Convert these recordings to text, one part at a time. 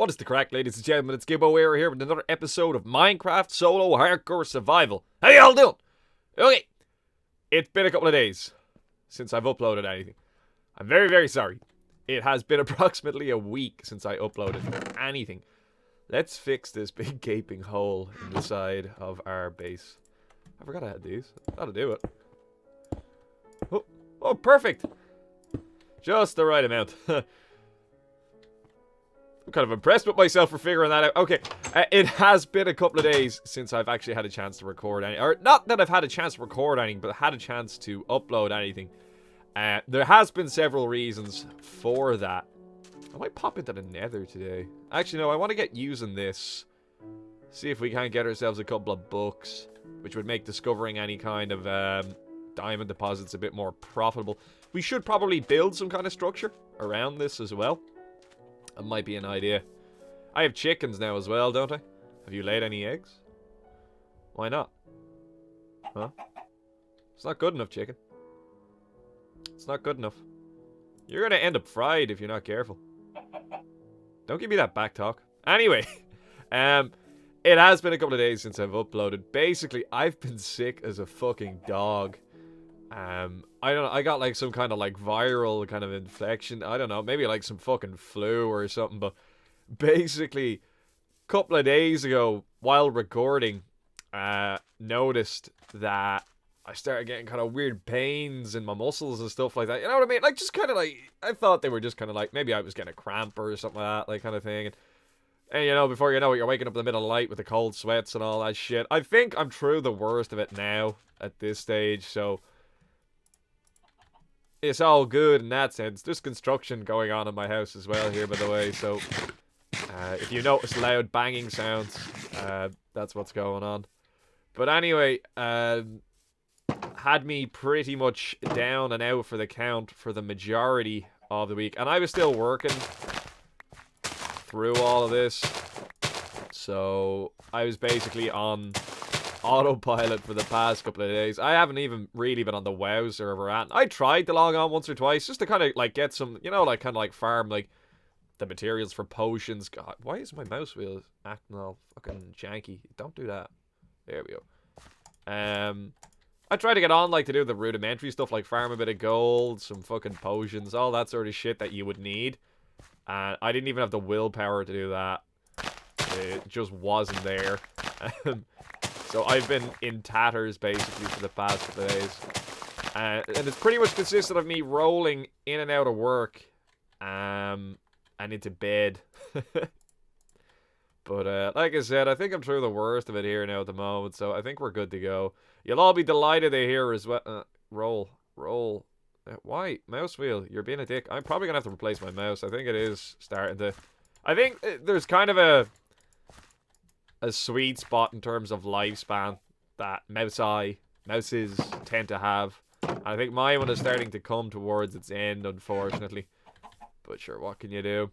What is the crack, ladies and gentlemen? It's Gibboeire here with another episode of Minecraft Solo Hardcore Survival. How y'all doing? Okay, it's been a couple of days since I've uploaded anything. I'm very, very sorry. It has been approximately a week since I uploaded anything. Let's fix this big gaping hole in the side of our base. I forgot I had these. That'll do it. Oh, perfect! Just the right amount. I'm kind of impressed with myself for figuring that out. Okay, it has been a couple of days since I've actually had a chance to record any, or not that I've had a chance to record anything, but had a chance to upload anything. There has been several reasons for that. I might pop into the nether today. Actually, no, I want to get using this. See if we can get ourselves a couple of books, which would make discovering any kind of diamond deposits a bit more profitable. We should probably build some kind of structure around this as well. That might be an idea. I have chickens now as well, don't I? Have you laid any eggs? Why not? Huh? It's not good enough, chicken. It's not good enough. You're gonna end up fried if you're not careful. Don't give me that back talk. Anyway, it has been a couple of days since I've uploaded. Basically, I've been sick as a fucking dog. I don't know, I got like some kind of like viral kind of infection. I don't know, maybe like some fucking flu or something, but basically, a couple of days ago, while recording, noticed that I started getting kind of weird pains in my muscles and stuff like that. You know what I mean? Like, just kind of like, I thought they were just kind of like, maybe I was getting a cramp or something like that, like kind of thing. And you know, before you know it, you're waking up in the middle of the night with the cold sweats and all that shit. I think I'm through the worst of it now at this stage, so it's all good in that sense. There's construction going on in my house as well here, by the way, so if you notice loud banging sounds, that's what's going on. But anyway, had me pretty much down and out for the count for the majority of the week, and I was still working through all of this, so I was basically on autopilot for the past couple of days. I haven't even really been on the WoW server at. I tried to log on once or twice just to kind of like get some, you know, like kind of like farm like the materials for potions. God, why is my mouse wheel acting all fucking janky? Don't do that. There we go. I tried to get on like to do the rudimentary stuff like farm a bit of gold, some fucking potions, all that sort of shit that you would need. And I didn't even have the willpower to do that. It just wasn't there. So I've been in tatters basically for the past couple of days. And it's pretty much consisted of me rolling in and out of work and into bed. But like I said, I think I'm through the worst of it here now at the moment, so I think we're good to go. You'll all be delighted to hear as well. Roll. Why? Mouse wheel, you're being a dick. I'm probably going to have to replace my mouse. I think it is starting to... I think there's kind of a sweet spot in terms of lifespan that mouses tend to have. I think my one is starting to come towards its end, unfortunately. But sure, what can you do?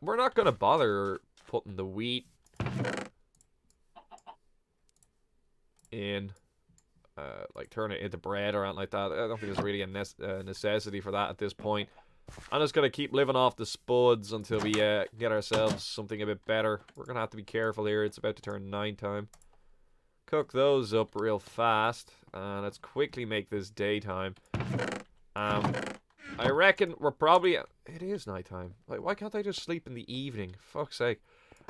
We're not going to bother putting the wheat in, like turn it into bread or anything like that. I don't think there's really a necessity for that at this point. I'm just going to keep living off the spuds until we get ourselves something a bit better. We're going to have to be careful here. It's about to turn nighttime. Cook those up real fast. Let's quickly make this daytime. I reckon we're probably... It is nighttime. Like, why can't I just sleep in the evening? Fuck's sake.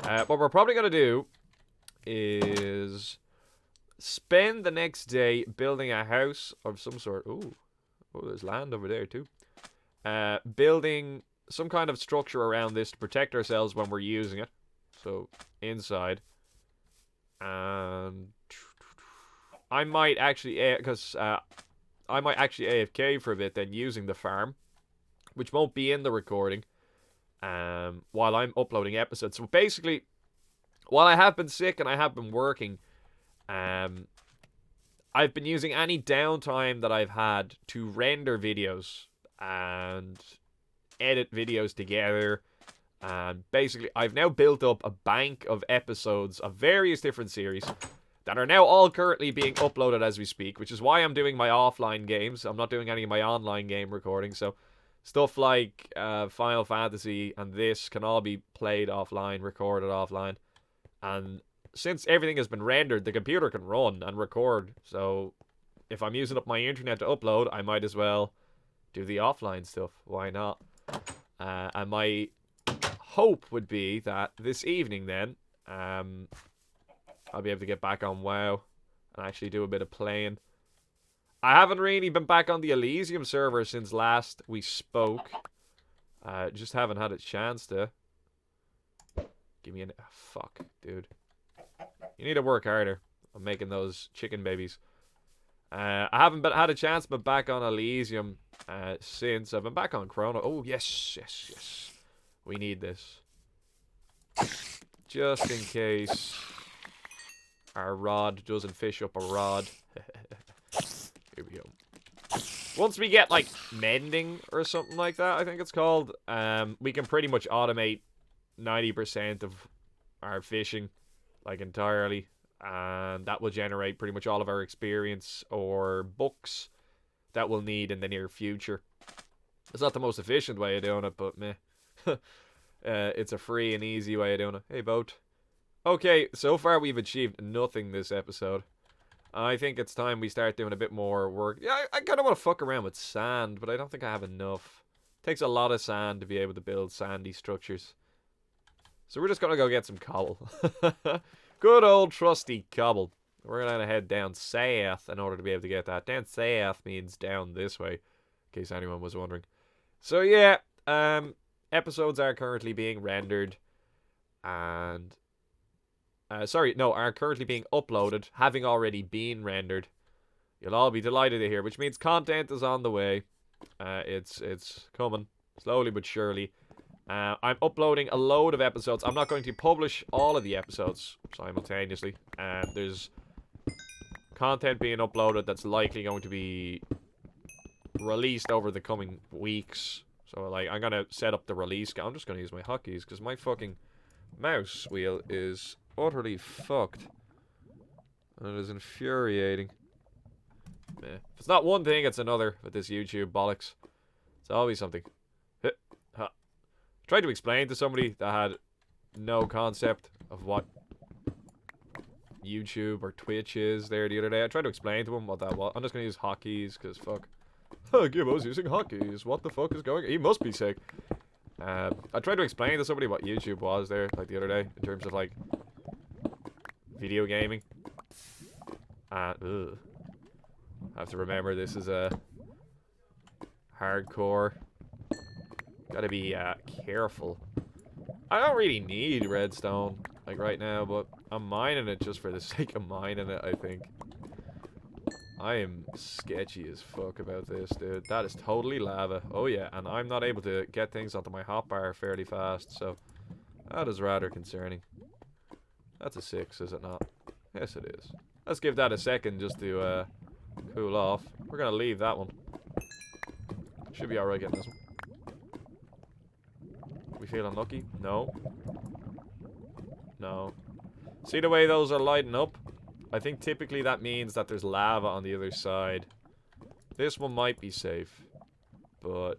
What we're probably going to do is spend the next day building a house of some sort. Ooh. Oh, there's land over there too. Building some kind of structure around this to protect ourselves when we're using it. So, inside. And I might actually, because I might actually AFK for a bit then using the farm, which won't be in the recording, while I'm uploading episodes. So basically, while I have been sick and I have been working, I've been using any downtime that I've had to render videos and edit videos together. And basically, I've now built up a bank of episodes of various different series that are now all currently being uploaded as we speak, which is why I'm doing my offline games. I'm not doing any of my online game recording, so Stuff like Final Fantasy and this can all be played offline, recorded offline. And since everything has been rendered, the computer can run and record. So if I'm using up my internet to upload, I might as well do the offline stuff. Why not? And my hope would be that this evening then, I'll be able to get back on WoW and actually do a bit of playing. I haven't really been back on the Elysium server since last we spoke. Just haven't had a chance to. Give me fuck, dude. You need to work harder on making those chicken babies. I haven't had a chance to be back on Elysium since. I've been back on Chrono. Oh, yes. We need this. Just in case our rod doesn't fish up a rod. Here we go. Once we get, like, mending or something like that, I think it's called, we can pretty much automate 90% of our fishing, like, entirely. And that will generate pretty much all of our experience or books that we'll need in the near future. It's not the most efficient way of doing it, but meh. It's a free and easy way of doing it. Hey, boat. Okay, so far we've achieved nothing this episode. I think it's time we start doing a bit more work. Yeah, I kind of want to fuck around with sand, but I don't think I have enough. It takes a lot of sand to be able to build sandy structures. So we're just going to go get some cobble. Good old trusty cobble. We're going to head down south in order to be able to get that. Down south means down this way, in case anyone was wondering. So yeah, episodes are currently being rendered and... are currently being uploaded, having already been rendered. You'll all be delighted to hear, which means content is on the way. It's coming, slowly but surely. I'm uploading a load of episodes. I'm not going to publish all of the episodes simultaneously. There's content being uploaded that's likely going to be released over the coming weeks. So, like, I'm going to set up the release. I'm just going to use my hotkeys, because my fucking mouse wheel is... utterly fucked. And it is infuriating. Meh. If it's not one thing, it's another with this YouTube bollocks. It's always something. I tried to explain to somebody that had no concept of what YouTube or Twitch is there the other day. I tried to explain to him what that was. I'm just going to use hotkeys, because fuck. Gibbo's using hotkeys. What the fuck is going on? He must be sick. I tried to explain to somebody what YouTube was there, like, the other day, in terms of, like, video gaming. I have to remember this is a hardcore. Gotta be careful. I don't really need redstone, like, right now, but I'm mining it just for the sake of mining it, I think. I am sketchy as fuck about this, dude. That is totally lava. Oh yeah, and I'm not able to get things onto my hotbar fairly fast, so that is rather concerning. That's a 6, is it not? Yes, it is. Let's give that a second just to cool off. We're gonna leave that one. Should be alright getting this one. We feeling lucky? No. No. See the way those are lighting up? I think typically that means that there's lava on the other side. This one might be safe, but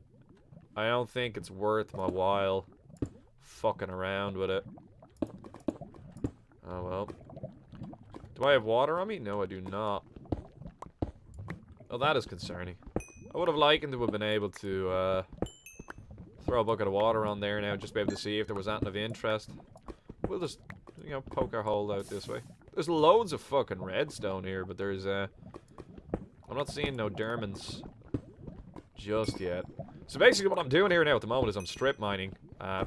I don't think it's worth my while fucking around with it. Oh well. Do I have water on me? No, I do not. Oh, that is concerning. I would have liked to have been able to throw a bucket of water on there now, just be able to see if there was anything of interest. We'll just, you know, poke our hole out this way. There's loads of fucking redstone here, but there's I'm not seeing no diamonds just yet. So basically what I'm doing here now at the moment is I'm strip mining.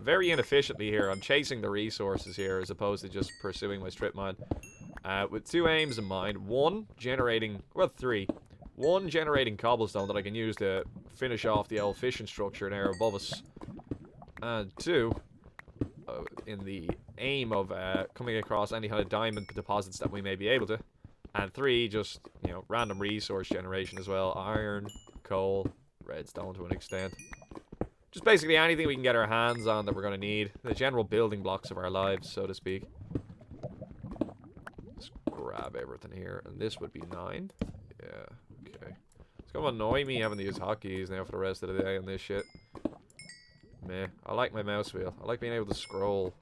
Very inefficiently here. I'm chasing the resources here as opposed to just pursuing my strip mine. With two aims in mind. One, generating... well, three. One, generating cobblestone that I can use to finish off the old fishing structure there above us. And two, in the aim of coming across any kind of diamond deposits that we may be able to. And three, just, you know, random resource generation as well. Iron, coal, redstone to an extent. Just basically anything we can get our hands on that we're going to need. The general building blocks of our lives, so to speak. Let's grab everything here. And this would be 9. Yeah, okay. It's going to annoy me having to use hotkeys now for the rest of the day on this shit. meh. I like my mouse wheel. I like being able to scroll.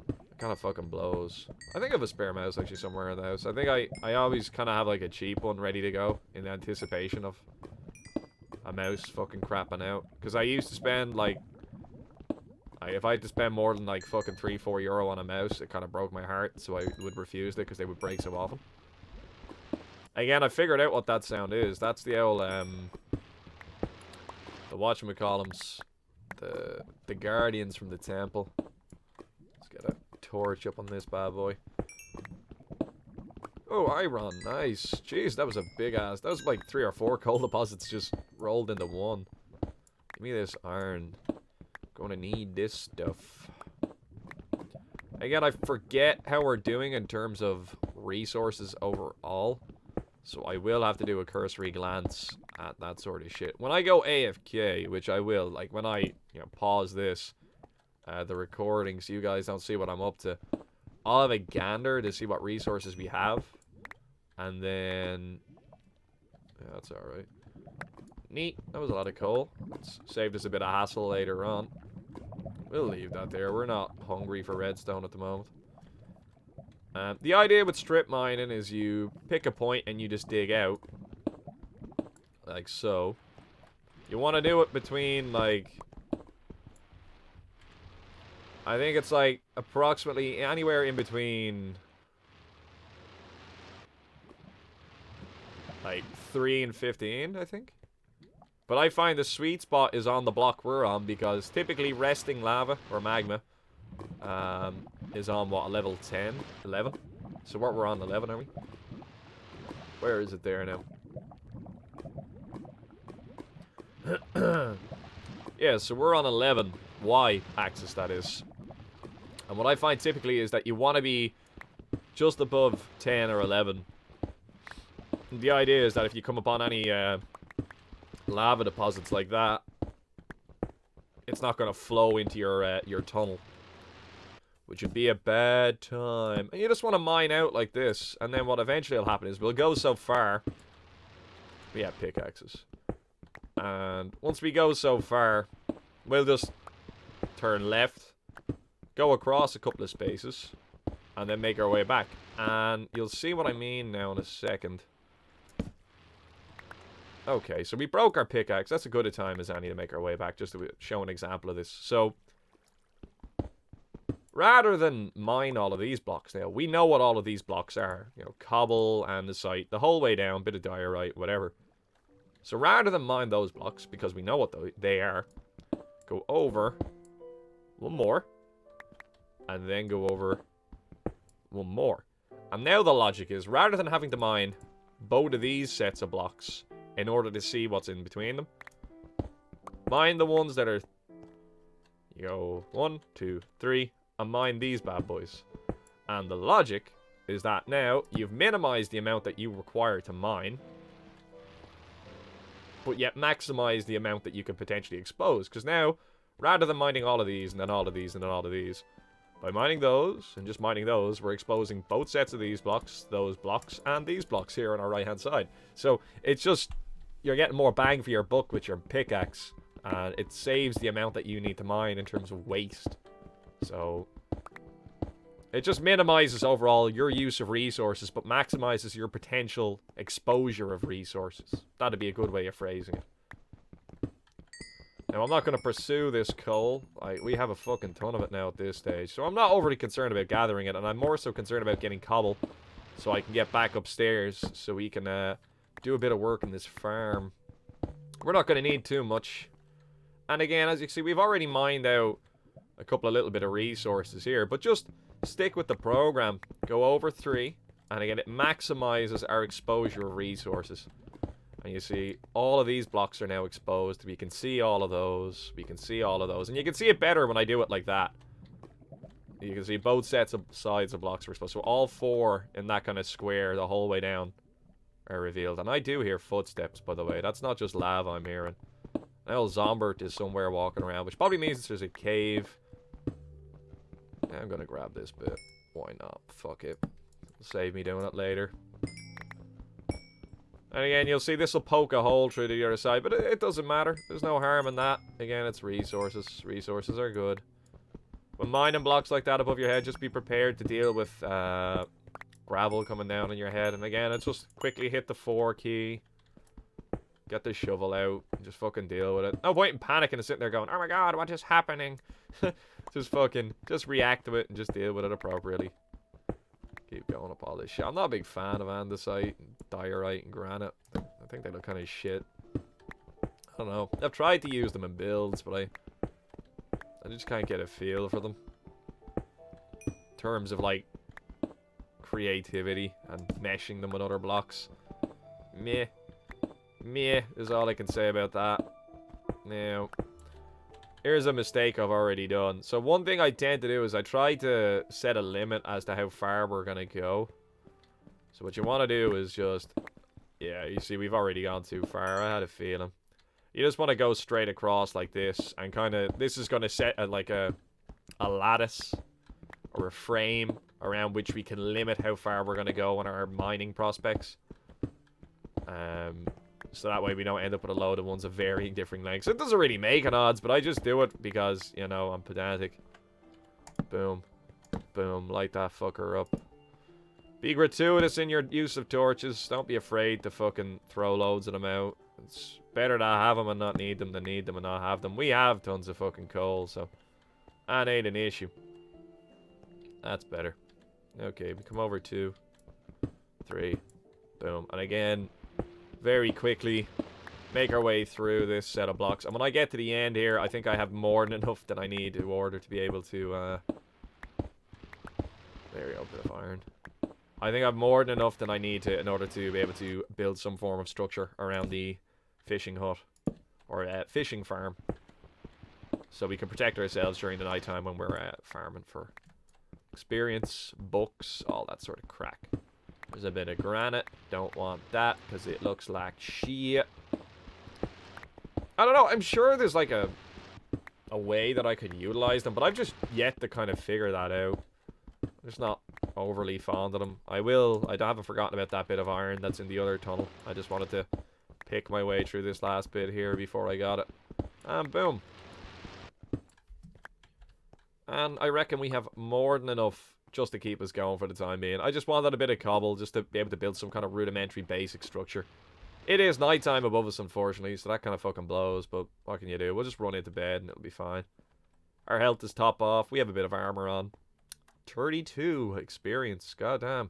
It kind of fucking blows. I think I have a spare mouse actually somewhere in the house. I think I always kind of have like a cheap one ready to go in anticipation of a mouse fucking crapping out. Because I used to spend like... if I had to spend more than like fucking €3-4 on a mouse, it kind of broke my heart. So I would refuse it because they would break so often. Again, I figured out what that sound is. That's the old, the whatchamacallums. The guardians from the temple. Let's get a torch up on this bad boy. Oh, iron. Nice. Jeez, that was a big ass. That was like 3 or 4 coal deposits just rolled into one. Give me this iron. Gonna need this stuff. Again, I forget how we're doing in terms of resources overall. So I will have to do a cursory glance at that sort of shit. When I go AFK, which I will, like when I, you know, pause this, the recording so you guys don't see what I'm up to, I'll have a gander to see what resources we have. And then... yeah, that's alright. Neat. That was a lot of coal. It's saved us a bit of hassle later on. We'll leave that there. We're not hungry for redstone at the moment. The idea with strip mining is you pick a point and you just dig out. Like so. You want to do it between, like... I think it's like approximately anywhere in between... like 3 and 15, I think. But I find the sweet spot is on the block we're on because typically resting lava or magma is on what, level 10? 11? So what, we're on 11, are we? Where is it there now? Yeah, so we're on 11. Y axis, that is. And what I find typically is that you want to be just above 10 or 11. And the idea is that if you come upon any lava deposits like that, it's not going to flow into your tunnel, which would be a bad time. And you just want to mine out like this, and then what eventually will happen is we'll go so far. We have pickaxes, and once we go so far, we'll just turn left, go across a couple of spaces, and then make our way back. And you'll see what I mean now in a second. Okay, so we broke our pickaxe. That's as good a time as any to make our way back, just to show an example of this. So, rather than mine all of these blocks now, we know what all of these blocks are. You know, cobble, andesite, the whole way down, bit of diorite, whatever. So rather than mine those blocks, because we know what they are, go over one more, and then go over one more. And now the logic is, rather than having to mine both of these sets of blocks in order to see what's in between them, mine the ones that are, you go 1, 2, 3, and mine these bad boys. And the logic is that now you've minimized the amount that you require to mine, but yet maximize the amount that you can potentially expose. Because now, rather than mining all of these, and then all of these, and then all of these, by mining those, and just mining those, we're exposing both sets of these blocks, those blocks, and these blocks here on our right-hand side. So, it's just, you're getting more bang for your buck with your pickaxe, and it saves the amount that you need to mine in terms of waste. So, it just minimizes overall your use of resources, but maximizes your potential exposure of resources. That'd be a good way of phrasing it. Now, I'm not going to pursue this coal. We have a fucking ton of it now at this stage. So I'm not overly concerned about gathering it, and I'm more so concerned about getting cobble so I can get back upstairs so we can do a bit of work in this farm. We're not going to need too much. And again, as you can see, we've already mined out a couple of little bit of resources here, but just stick with the program. Go over 3, and again, it maximizes our exposure of resources. And you see, all of these blocks are now exposed. We can see all of those. We can see all of those. And you can see it better when I do it like that. You can see both sets of sides of blocks are exposed. So all 4 in that kind of square the whole way down are revealed. And I do hear footsteps, by the way. That's not just lava I'm hearing. Now Zombert is somewhere walking around, which probably means there's a cave. Yeah, I'm going to grab this bit. Why not? Fuck it. It'll save me doing it later. And again, you'll see this will poke a hole through the other side, but it doesn't matter. There's no harm in that. Again, it's resources. Resources are good. When mining blocks like that above your head, just be prepared to deal with gravel coming down on your head. And again, it's just quickly hit the 4 key. Get the shovel out. And just fucking deal with it. No point in panicking and sitting there going, oh my god, what is happening? Just react to it and just deal with it appropriately. Keep going up all this shit. I'm not a big fan of andesite and diorite and granite. I think they look kind of shit. I don't know. I've tried to use them in builds, but I just can't get a feel for them. In terms of, like, creativity and meshing them with other blocks. Meh. Meh is all I can say about that. Now, here's a mistake I've already done. So one thing I tend to do is I try to set a limit as to how far we're going to go. So what you want to do is just... Yeah, you see, we've already gone too far. I had a feeling. You just want to go straight across like this. And kind of... This is going to set like a lattice or a frame around which we can limit how far we're going to go on our mining prospects. So that way we don't end up with a load of ones of varying different lengths. It doesn't really make an odds, but I just do it because, you know, I'm pedantic. Boom. Boom. Light that fucker up. Be gratuitous in your use of torches. Don't be afraid to fucking throw loads of them out. It's better to have them and not need them than need them and not have them. We have tons of fucking coal, so that ain't an issue. That's better. Okay, we come over 2, 3. Boom. And again... very quickly make our way through this set of blocks. And when I get to the end here, I think I have more than enough that I need in order to be able to... there we go, bit of iron. I think I have more than enough than I need to in order to be able to build some form of structure around the fishing hut. Or fishing farm. So we can protect ourselves during the nighttime when we're farming for experience, books, all that sort of crack. There's a bit of granite. Don't want that because it looks like shit. I don't know. I'm sure there's like a way that I could utilize them, but I've just yet to kind of figure that out. I'm just not overly fond of them. I haven't forgotten about that bit of iron that's in the other tunnel. I just wanted to pick my way through this last bit here before I got it. And boom. And I reckon we have more than enough just to keep us going for the time being. I just wanted a bit of cobble just to be able to build some kind of rudimentary basic structure. It is nighttime above us, unfortunately, so that kind of fucking blows, but what can you do? We'll just run into bed and it'll be fine. Our health is top off. We have a bit of armor on. 32 experience. Goddamn.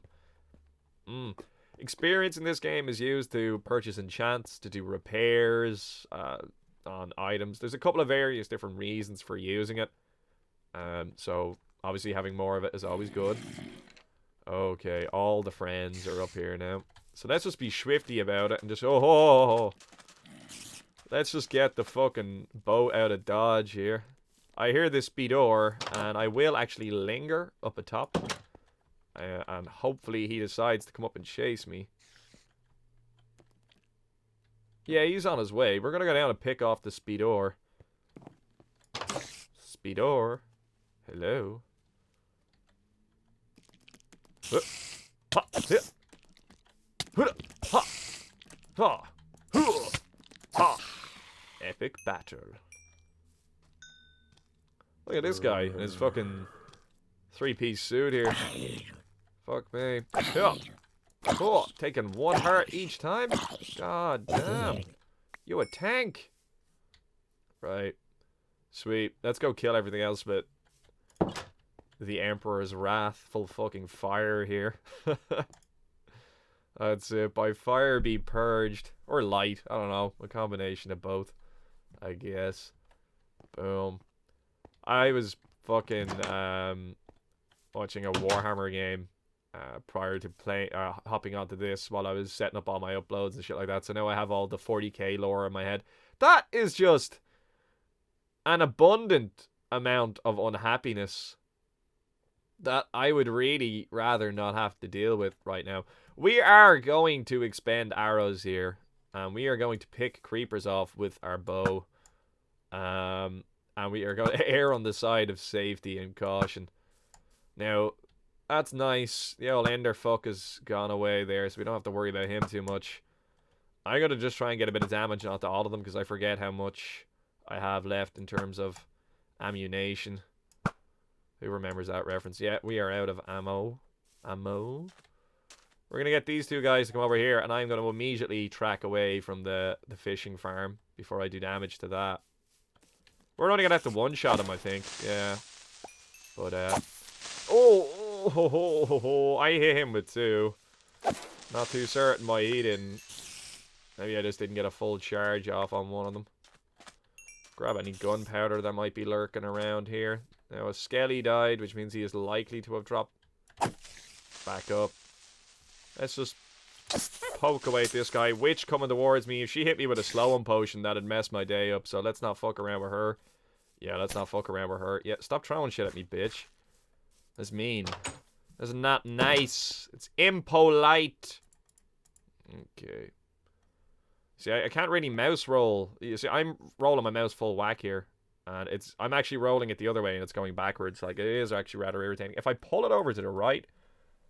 Experience in this game is used to purchase enchants, to do repairs on items. There's a couple of various different reasons for using it. So... obviously, having more of it is always good. Okay, all the friends are up here now. So let's just be swifty about it and just... let's just get the fucking boat out of dodge here. I hear this Gibboeire, and I will actually linger up atop. And hopefully he decides to come up and chase me. Yeah, he's on his way. We're going to go down and pick off the Gibboeire. Gibboeire. Hello. Epic battle. Look at this guy in his fucking 3-piece suit here. Fuck me. Oh, taking 1 heart each time? God damn. You a tank. Right. Sweet. Let's go kill everything else, but... the Emperor's wrathful fucking fire here. That's it. By fire be purged. Or light. I don't know. A combination of both. I guess. Boom. I was fucking watching a Warhammer game prior to hopping onto this while I was setting up all my uploads and shit like that. So now I have all the 40k lore in my head. That is just an abundant amount of unhappiness that I would really rather not have to deal with right now. We are going to expend arrows here, and we are going to pick creepers off with our bow. And we are going to err on the side of safety and caution. Now, that's nice. The old Ender fuck has gone away there, so we don't have to worry about him too much. I'm going to just try and get a bit of damage onto all of them because I forget how much I have left in terms of ammunition. Who remembers that reference? Yeah, we are out of ammo. We're going to get these two guys to come over here, and I'm going to immediately track away from the fishing farm before I do damage to that. We're only going to have to one-shot him, I think. Yeah. But, I hit him with 2. Not too certain why he didn't. Maybe I just didn't get a full charge off on one of them. Grab any gunpowder that might be lurking around here. Now, a Skelly died, which means he is likely to have dropped back up. Let's just poke away at this guy. Witch coming towards me. If she hit me with a slow-on potion, that'd mess my day up. So let's not fuck around with her. Yeah, let's not fuck around with her. Yeah, stop throwing shit at me, bitch. That's mean. That's not nice. It's impolite. Okay. See, I can't really mouse roll. You see, I'm rolling my mouse full whack here. And I'm actually rolling it the other way and it's going backwards. Like, it is actually rather irritating. If I pull it over to the right...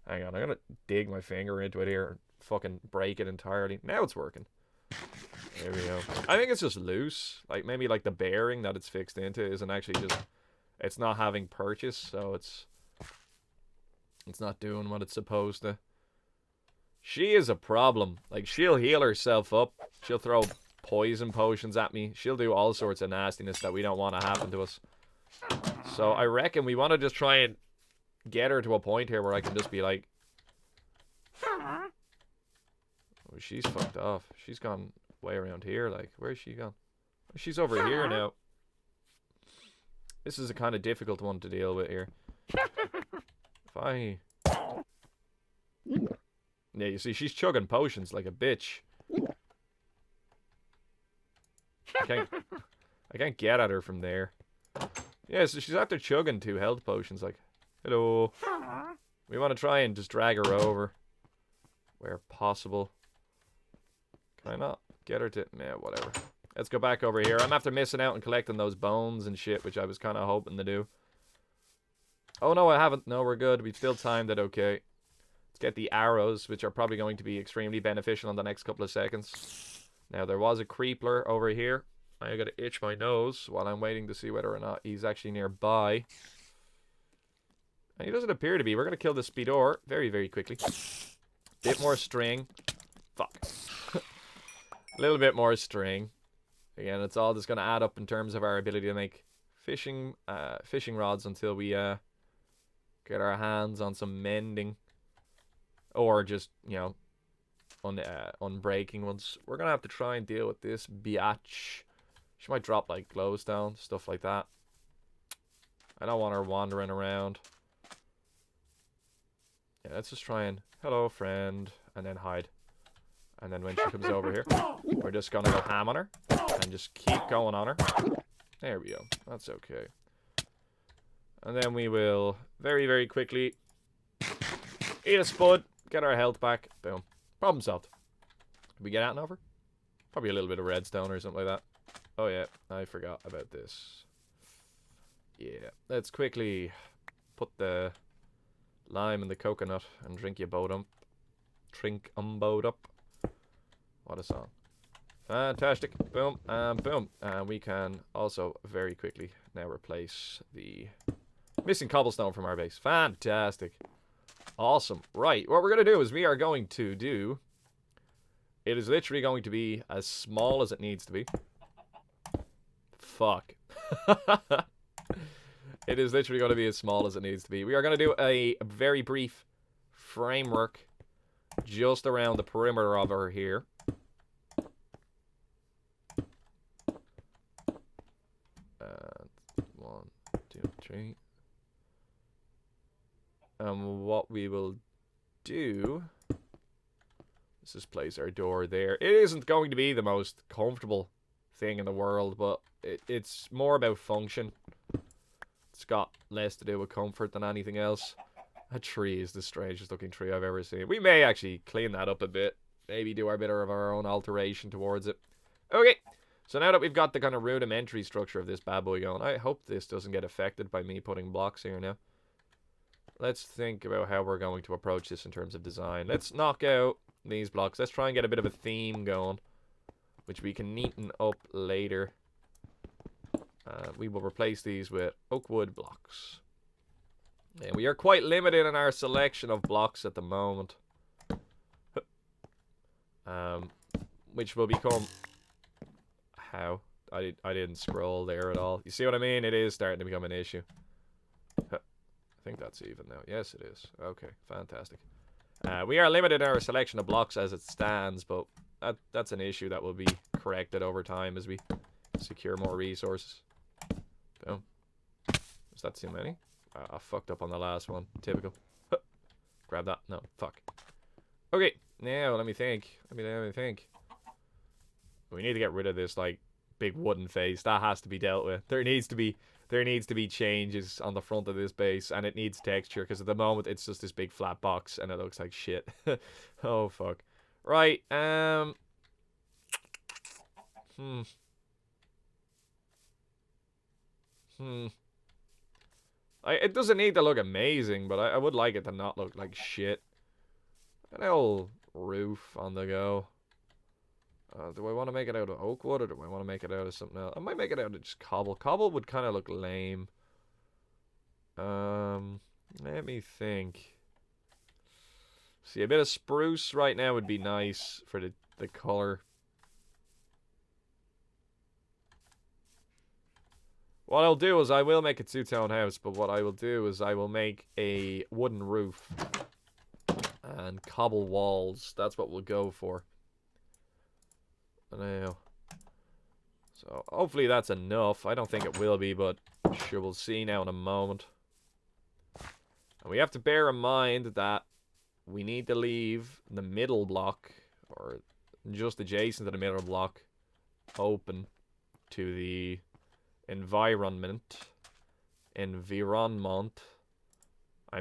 Hang on, I'm going to dig my finger into it here and fucking break it entirely. Now it's working. There we go. I think it's just loose. Like, maybe like the bearing that it's fixed into isn't actually just... It's not having purchase, so it's not doing what it's supposed to. She is a problem. Like, she'll heal herself up. She'll throw poison potions at me. She'll do all sorts of nastiness that we don't want to happen to us. So I reckon we want to just try and get her to a point here where I can just be like... Oh, she's fucked off. She's gone way around here. Like, where's she gone? She's over here now. This is a kind of difficult one to deal with here. If I... Yeah, you see, she's chugging potions like a bitch. I can't get at her from there. Yeah, so she's after chugging 2 health potions, like, hello. We want to try and just drag her over where possible. Can I not get her to... Nah, whatever. Let's go back over here. I'm after missing out and collecting those bones and shit, which I was kind of hoping to do. Oh, no, I haven't. No, we're good. We've still timed it okay. Let's get the arrows, which are probably going to be extremely beneficial in the next couple of seconds. Now, there was a creepler over here. I gotta itch my nose while I'm waiting to see whether or not he's actually nearby. And he doesn't appear to be. We're gonna kill the Speedor very, very quickly. Bit more string. Fuck. A little bit more string. Again, it's all just gonna add up in terms of our ability to make fishing rods until we get our hands on some mending. Or just, you know, unbreaking ones. We're gonna have to try and deal with this biatch. She might drop like glowstone, stuff like that. I don't want her wandering around. Yeah, let's just try and hello friend, and then hide. And then when she comes over here, we're just gonna go ham on her and just keep going on her. There we go. That's okay. And then we will very, very quickly eat a spud, get our health back. Boom. Problem solved. Did we get out and over? Probably a little bit of redstone or something like that. Oh yeah, I forgot about this. Yeah, let's quickly put the lime in the coconut and drink your boat up. Drink boat up. What a song. Fantastic. Boom, and boom. And we can also very quickly now replace the missing cobblestone from our base. Fantastic. Awesome. Right, what we're going to do is we are going to do... It is literally going to be as small as it needs to be. Fuck. It is literally going to be as small as it needs to be. We are going to do a very brief framework just around the perimeter of her here. One, two, three. And what we will do is just place our door there. It isn't going to be the most comfortable thing in the world, but it's more about function. It's got less to do with comfort than anything else. That tree is the strangest looking tree I've ever seen. We may actually clean that up a bit. Maybe do our bit of our own alteration towards it. Okay, so now that we've got the kind of rudimentary structure of this bad boy going, I hope this doesn't get affected by me putting blocks here now. Let's think about how we're going to approach this in terms of design. Let's knock out these blocks. Let's try and get a bit of a theme going. which we can neaten up later. We will replace these with oak wood blocks. And we are quite limited in our selection of blocks at the moment. Which will become... How? I didn't scroll there at all. You see what I mean? It is starting to become an issue. I think that's even now. Yes, it is. Okay, fantastic. We are limited in our selection of blocks as it stands, but that's an issue that will be corrected over time as we secure more resources. Boom. Is that too many? I fucked up on the last one. Typical. Grab that. No, fuck. Okay, now let me think. Let me think. We need to get rid of this, like, big wooden face. That has to be dealt with. There needs to be changes on the front of this base, and it needs texture, because at the moment it's just this big flat box, and it looks like shit. Oh, fuck. Right, it doesn't need to look amazing, but I would like it to not look like shit. An old roof on the go. Do I want to make it out of oak wood, or do I want to make it out of something else? I might make it out of just cobble. Cobble would kind of look lame. Let me think. See, a bit of spruce right now would be nice for the color. What I'll do is I will make a two-tone house, but what I will do is I will make a wooden roof and cobble walls. That's what we'll go for. Now, so hopefully that's enough. I don't think it will be, but sure, we'll see now in a moment. And we have to bear in mind that we need to leave the middle block, or just adjacent to the middle block, open to the environment. I'm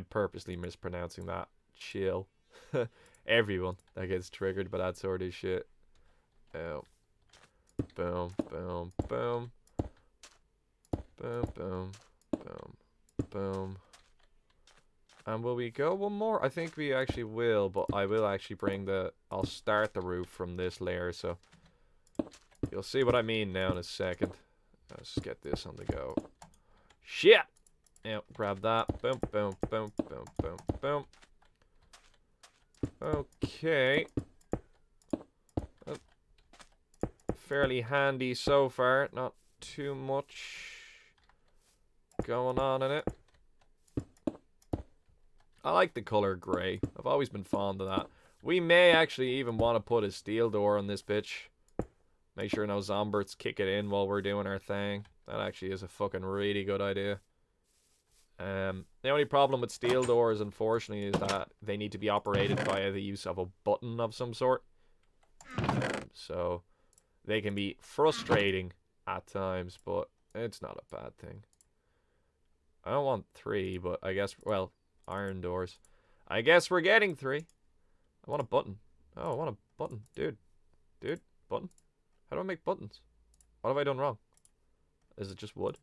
purposely mispronouncing that. Chill. Everyone that gets triggered by that sort of shit. Oh. Boom, boom, boom. Boom, boom, boom, boom. And will we go one more? I think we actually will, but I will actually I'll start the roof from this layer, so you'll see what I mean now in a second. Let's just get this on the go. Shit! Now, grab that. Boom, boom, boom, boom, boom, boom. Okay. Fairly handy so far. Not too much going on in it. I like the color grey. I've always been fond of that. We may actually even want to put a steel door on this bitch. Make sure no zombies kick it in while we're doing our thing. That actually is a fucking really good idea. The only problem with steel doors, unfortunately, is that they need to be operated via the use of a button of some sort. So they can be frustrating at times, but it's not a bad thing. I don't want 3, but I guess, well, iron doors. I guess we're getting 3. I want a button. Oh, I want a button. Dude, button. How do I make buttons? What have I done wrong? Is it just wood?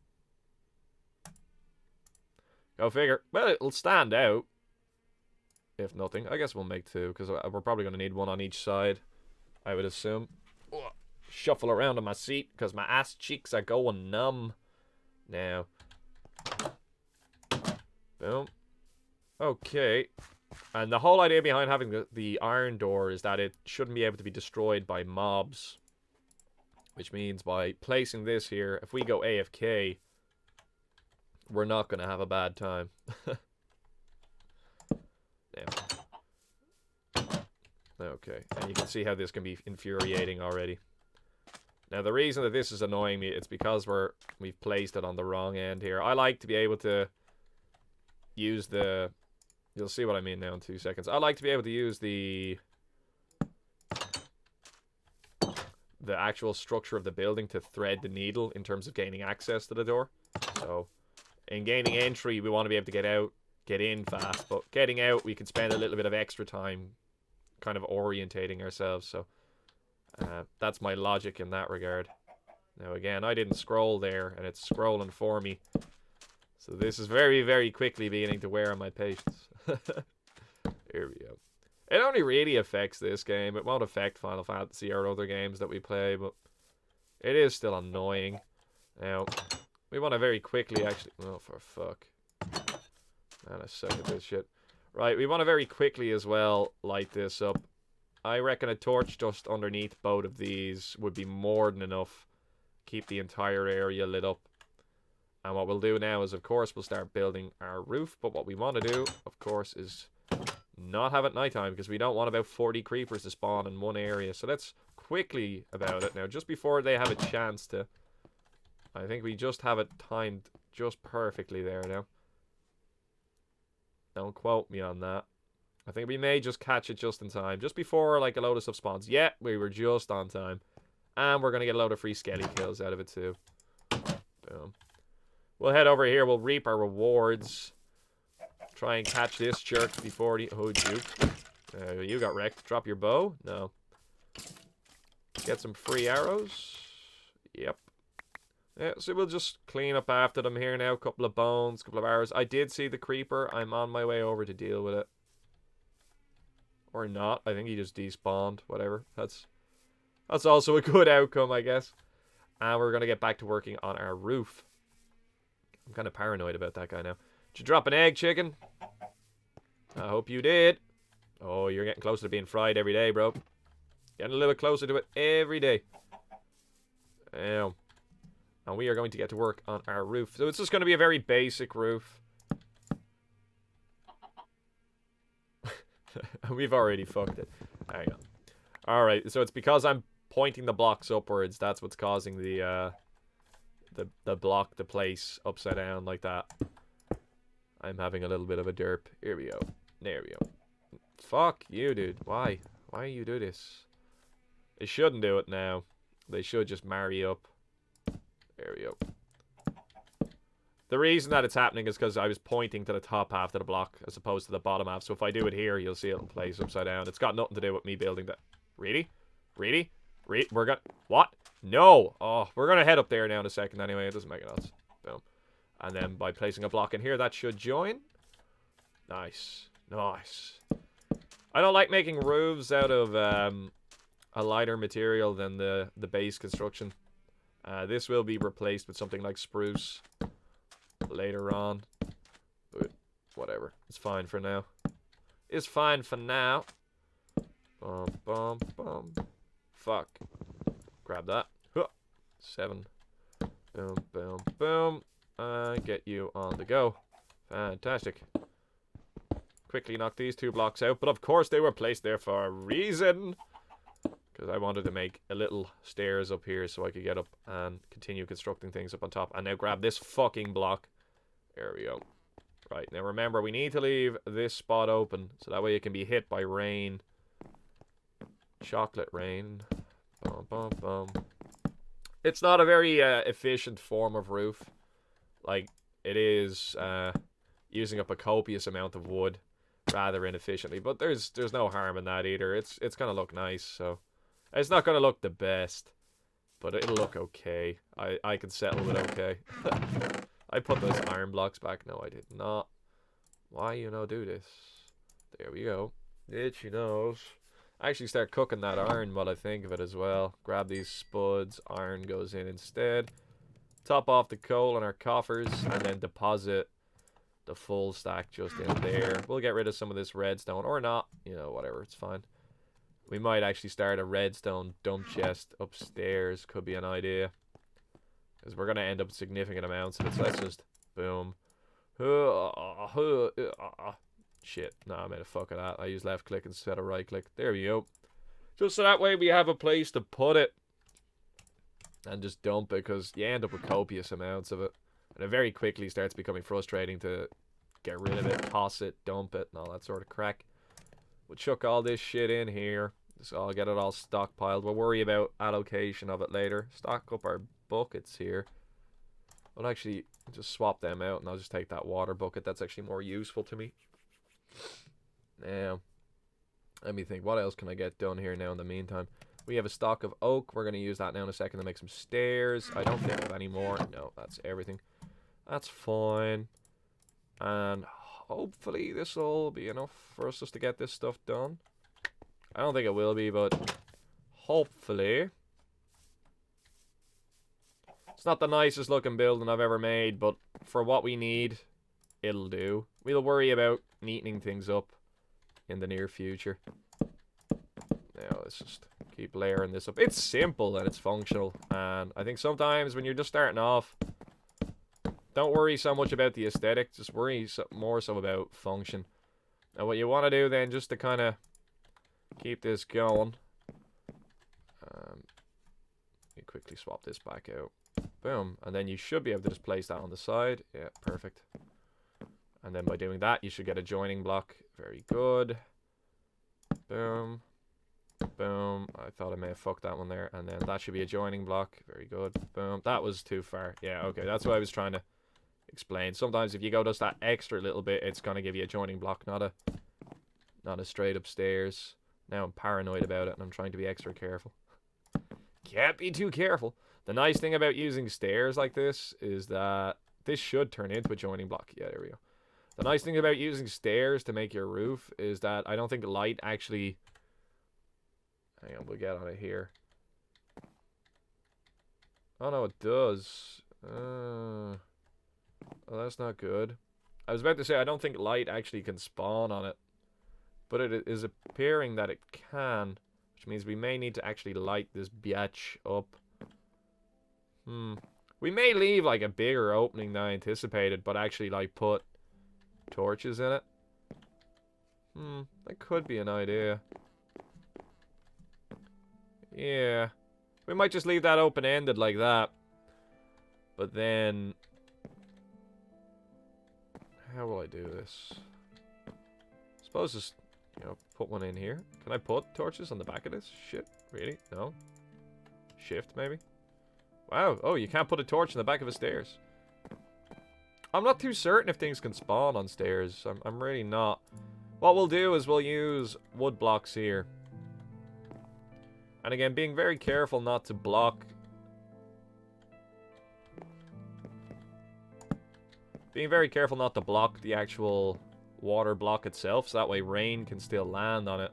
Go figure. Well, it'll stand out. If nothing. I guess we'll make 2, because we're probably going to need 1 on each side, I would assume. Shuffle around on my seat, because my ass cheeks are going numb now. Boom. Okay. And the whole idea behind having the iron door is that it shouldn't be able to be destroyed by mobs. Which means by placing this here, if we go AFK, we're not going to have a bad time. Okay, and you can see how this can be infuriating already. Now, the reason that this is annoying me, it's because we've placed it on the wrong end here. I like to be able to use the... You'll see what I mean now in 2 seconds. I like to be able to use the actual structure of the building to thread the needle in terms of gaining access to the door. So, in gaining entry, we want to be able to get in fast, but getting out, we can spend a little bit of extra time kind of orientating ourselves. So, that's my logic in that regard. Now, again, I didn't scroll there, and it's scrolling for me. So this is very, very quickly beginning to wear on my patience. Here we go. It only really affects this game. It won't affect Final Fantasy or other games that we play, but it is still annoying. Now, we want to very quickly actually... Oh, for fuck. Man, I suck at this shit. Right, we want to very quickly as well light this up. I reckon a torch just underneath both of these would be more than enough. Keep the entire area lit up. And what we'll do now is, of course, we'll start building our roof. But what we want to do, of course, is not have it nighttime, because we don't want about 40 creepers to spawn in one area. So let's quickly about it now, just before they have a chance to... I think we just have it timed just perfectly there now. Don't quote me on that. I think we may just catch it just in time. Just before, like, a load of stuff spawns. Yeah, we were just on time. And we're going to get a load of free skelly kills out of it, too. Boom. We'll head over here. We'll reap our rewards. Try and catch this jerk before he... Oh, you. You got wrecked. Drop your bow? No. Get some free arrows. Yep. Yeah, so we'll just clean up after them here now. Couple of bones, couple of arrows. I did see the creeper. I'm on my way over to deal with it. Or not. I think he just despawned. Whatever. That's also a good outcome, I guess. And we're going to get back to working on our roof. I'm kind of paranoid about that guy now. Did you drop an egg, chicken? I hope you did. Oh, you're getting closer to being fried every day, bro. Getting a little bit closer to it every day. Damn. And we are going to get to work on our roof. So it's just going to be a very basic roof. We've already fucked it. Hang on. Alright, so it's because I'm pointing the blocks upwards. That's what's causing the block to place upside down like that. I'm having a little bit of a derp. Here we go. There we go. Fuck you, dude. Why? Why you do this? They shouldn't do it now. They should just marry up. There we go. The reason that it's happening is because I was pointing to the top half of the block as opposed to the bottom half. So if I do it here, you'll see it'll place upside down. It's got nothing to do with me building that. Really? Really? We're gonna... What? No! Oh, we're gonna head up there now in a second anyway. It doesn't make any sense. Boom. And then by placing a block in here, that should join. Nice. Nice. I don't like making roofs out of a lighter material than the base construction. This will be replaced with something like spruce later on. But whatever. It's fine for now. It's fine for now. Bum, bum, bum. Fuck. Grab that. 7. Boom, boom, boom. Get you on the go. Fantastic. Quickly knock these 2 blocks out. But of course they were placed there for a reason. Because I wanted to make a little stairs up here so I could get up and continue constructing things up on top. And now grab this fucking block. There we go. Right, now remember, we need to leave this spot open so that way it can be hit by rain. Chocolate rain. Bum, bum, bum. It's not a very efficient form of roof. Like, it is using up a copious amount of wood rather inefficiently. But there's no harm in that either. It's going to look nice, so... It's not going to look the best, but it'll look okay. I can settle with okay. I put those iron blocks back. No, I did not. Why you no do this? There we go. Itchy nose. I actually start cooking that iron while I think of it as well. Grab these spuds. Iron goes in instead. Top off the coal in our coffers and then deposit the full stack just in there. We'll get rid of some of this redstone or not. You know, whatever. It's fine. We might actually start a redstone dump chest upstairs. Could be an idea. Because we're going to end up with significant amounts of it. So let's just... Boom. Shit. No, I made a fuck of that. I used left click instead of right click. There we go. Just so that way we have a place to put it. And just dump it. Because you end up with copious amounts of it. And it very quickly starts becoming frustrating to get rid of it, toss it, dump it, and all that sort of crack. We'll chuck all this shit in here. So I'll get it all stockpiled. We'll worry about allocation of it later. Stock up our buckets here. I'll actually just swap them out and I'll just take that water bucket. That's actually more useful to me. Now, let me think. What else can I get done here now in the meantime? We have a stock of oak. We're going to use that now in a second to make some stairs. I don't think of any more. No, that's everything. That's fine. And hopefully this will be enough for us just to get this stuff done. I don't think it will be, but hopefully. It's not the nicest looking building I've ever made, but for what we need, it'll do. We'll worry about neatening things up in the near future. Now, let's just keep layering this up. It's simple and it's functional, and I think sometimes when you're just starting off, don't worry so much about the aesthetic, just worry more so about function. And what you want to do then, just to kind of keep this going, you quickly swap this back out. Boom. And then you should be able to just place that on the side. Yeah, perfect. And then by doing that, you should get a joining block. Very good. Boom. Boom. I thought I may have fucked that one there. And then that should be a joining block. Very good. Boom. That was too far. Yeah, okay. That's what I was trying to explain. Sometimes if you go just that extra little bit, it's going to give you a joining block, not a straight up stairs. Now I'm paranoid about it and I'm trying to be extra careful. Can't be too careful. The nice thing about using stairs like this is that this should turn into a joining block. Yeah, there we go. The nice thing about using stairs to make your roof is that I don't think light actually... Hang on, we'll get on it here. Oh no, it does. Well, that's not good. I was about to say I don't think light actually can spawn on it, but it is appearing that it can, which means we may need to actually light this biatch up. We may leave like a bigger opening than I anticipated, but actually like put torches in it. That could be an idea. Yeah. We might just leave that open-ended like that. But then... How will I do this? I suppose just, you know, put one in here. Can I put torches on the back of this? Shit. Really? No? Shift, maybe? Wow. Oh, you can't put a torch in the back of the stairs. I'm not too certain if things can spawn on stairs. I'm really not. What we'll do is we'll use wood blocks here. And again, being very careful not to block... Being very careful not to block the actual water block itself, so that way rain can still land on it.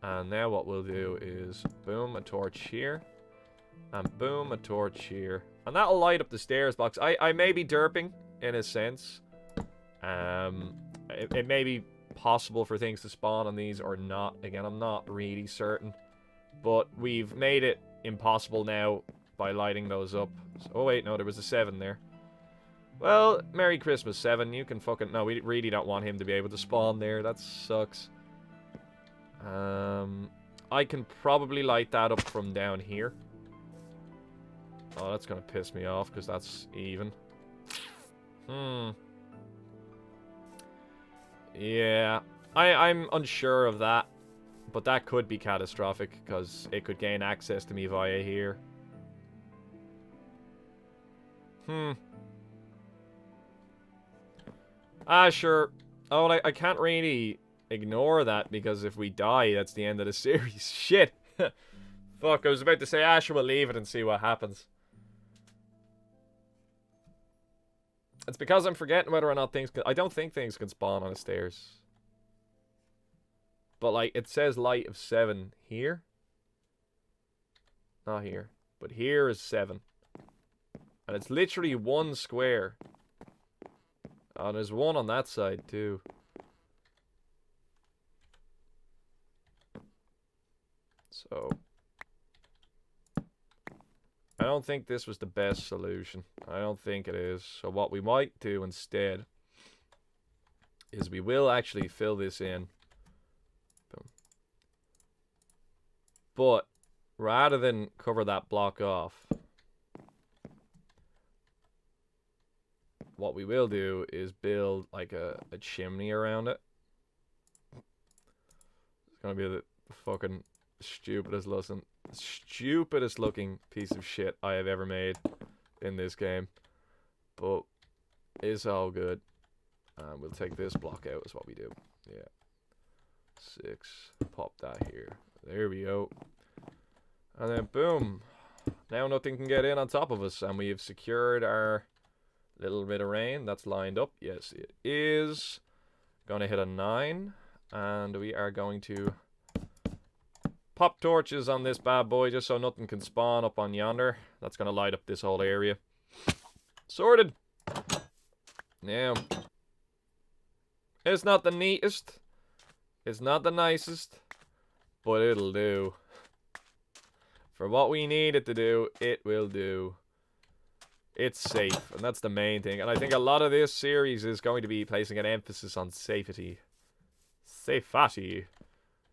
And now what we'll do is, boom, a torch here. And boom, a torch here. And that'll light up the stairs blocks. I may be derping, in a sense. It may be possible for things to spawn on these or not. Again, I'm not really certain. But we've made it impossible now by lighting those up. So, oh wait, no, there was a 7 there. Well, Merry Christmas, 7. You can fucking... No, we really don't want him to be able to spawn there. That sucks. I can probably light that up from down here. Oh, that's gonna piss me off, because that's even. Yeah. I'm unsure of that. But that could be catastrophic, because it could gain access to me via here. Sure. Oh, I can't really ignore that, because if we die, that's the end of the series. Shit. Fuck, I was about to say, sure, we'll leave it and see what happens. It's because I'm forgetting whether or not things can... I don't think things can spawn on the stairs. But, like, it says light of 7 here. Not here. But here is 7. And it's literally 1 square. Oh, there's 1 on that side, too. So... I don't think this was the best solution. I don't think it is. So what we might do instead is we will actually fill this in. Boom. But rather than cover that block off, what we will do is build like a chimney around it. It's gonna be the fucking stupidest looking piece of shit I have ever made in this game, but it's all good. And we'll take this block out is what we do. Yeah, 6, pop that here, there we go, and then boom, now nothing can get in on top of us, and we have secured our little bit of rain. That's lined up. Yes, it is gonna hit a 9, and we are going to pop torches on this bad boy just so nothing can spawn up on yonder. That's going to light up this whole area. Sorted. Now, it's not the neatest. It's not the nicest. But it'll do. For what we need it to do, it will do. It's safe, and that's the main thing. And I think a lot of this series is going to be placing an emphasis on safety. Safety.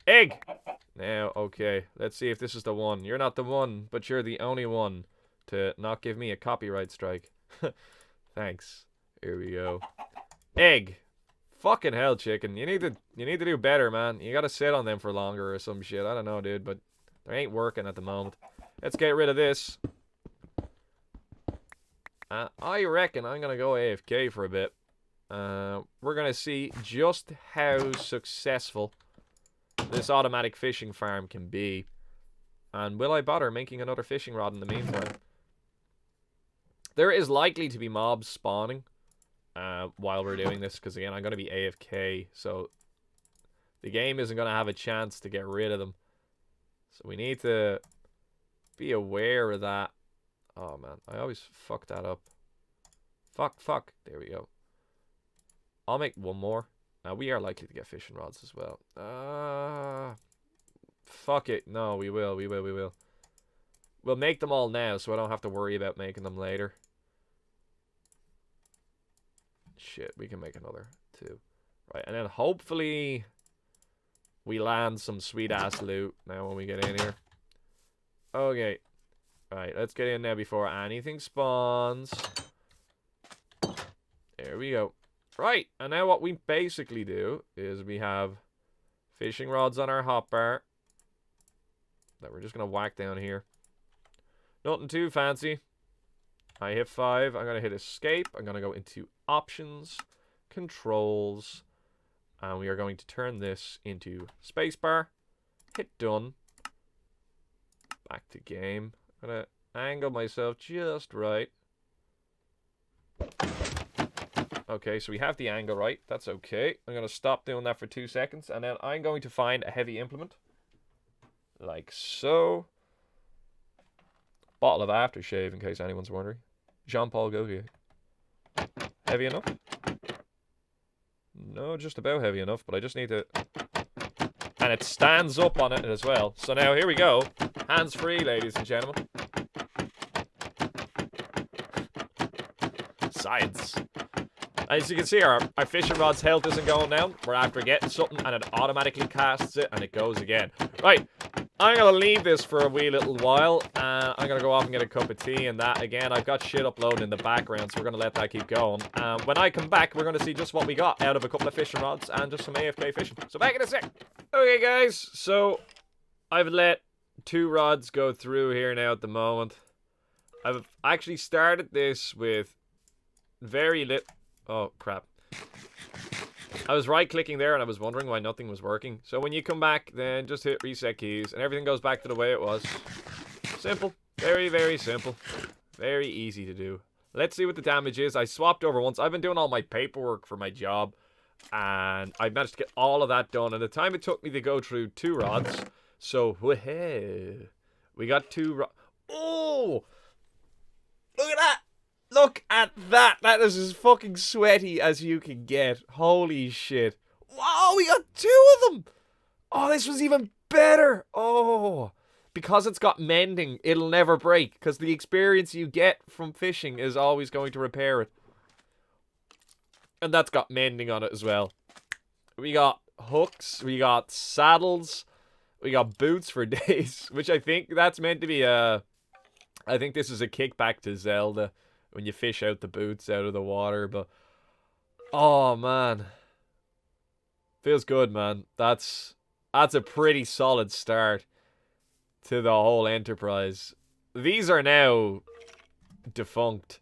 Egg! Now, okay, let's see if this is the one. You're not the one, but you're the only one to not give me a copyright strike. Thanks. Here we go. Egg. Fucking hell, chicken. You need to do better, man. You gotta sit on them for longer or some shit. I don't know, dude, but they ain't working at the moment. Let's get rid of this. I reckon I'm gonna go AFK for a bit. We're gonna see just how successful this automatic fishing farm can be. And will I bother making another fishing rod in the meantime? There is likely to be mobs spawning while we're doing this, because again, I'm going to be AFK, so the game isn't going to have a chance to get rid of them. So we need to be aware of that. Oh man, I always fuck that up. Fuck. There we go. I'll make one more. We are likely to get fishing rods as well. Fuck it. No, we will. We'll make them all now, so I don't have to worry about making them later. Shit, we can make another 2. Right, and then hopefully we land some sweet-ass loot now when we get in here. Okay. Right, let's get in there before anything spawns. There we go. Right, and now what we basically do is we have fishing rods on our hotbar that we're just going to whack down here. Nothing too fancy. I hit 5. I'm going to hit escape. I'm going to go into options, controls, and we are going to turn this into spacebar. Hit done. Back to game. I'm going to angle myself just right. Okay, so we have the angle right. That's okay. I'm going to stop doing that for 2 seconds, and then I'm going to find a heavy implement. Like so. Bottle of aftershave, in case anyone's wondering. Jean-Paul Gaultier. Heavy enough? No, just about heavy enough, but I just need to... And it stands up on it as well. So now, here we go. Hands free, ladies and gentlemen. Science. As you can see, our fishing rod's health isn't going down. We're after getting something, and it automatically casts it, and it goes again. Right. I'm going to leave this for a wee little while. I'm going to go off and get a cup of tea and that. Again, I've got shit uploading in the background, so we're going to let that keep going. When I come back, we're going to see just what we got out of a couple of fishing rods and just some AFK fishing. So back in a sec. Okay, guys. So I've let 2 rods go through here now at the moment. I've actually started this with very little... Oh, crap. I was right-clicking there and I was wondering why nothing was working. So when you come back, then just hit reset keys and everything goes back to the way it was. Simple. Very, very simple. Very easy to do. Let's see what the damage is. I swapped over once. I've been doing all my paperwork for my job and I managed to get all of that done. And the time it took me to go through 2 rods. So, we got 2 rods. Oh! Look at that! Look at that! That is as fucking sweaty as you can get. Holy shit. Wow, we got 2 of them! Oh, this was even better! Oh. Because it's got mending, it'll never break. Because the experience you get from fishing is always going to repair it. And that's got mending on it as well. We got hooks, we got saddles, we got boots for days. Which I think that's meant to be a... I think this is a kickback to Zelda. When you fish out the boots out of the water, but... Oh, man. Feels good, man. That's a pretty solid start to the whole enterprise. These are now defunct.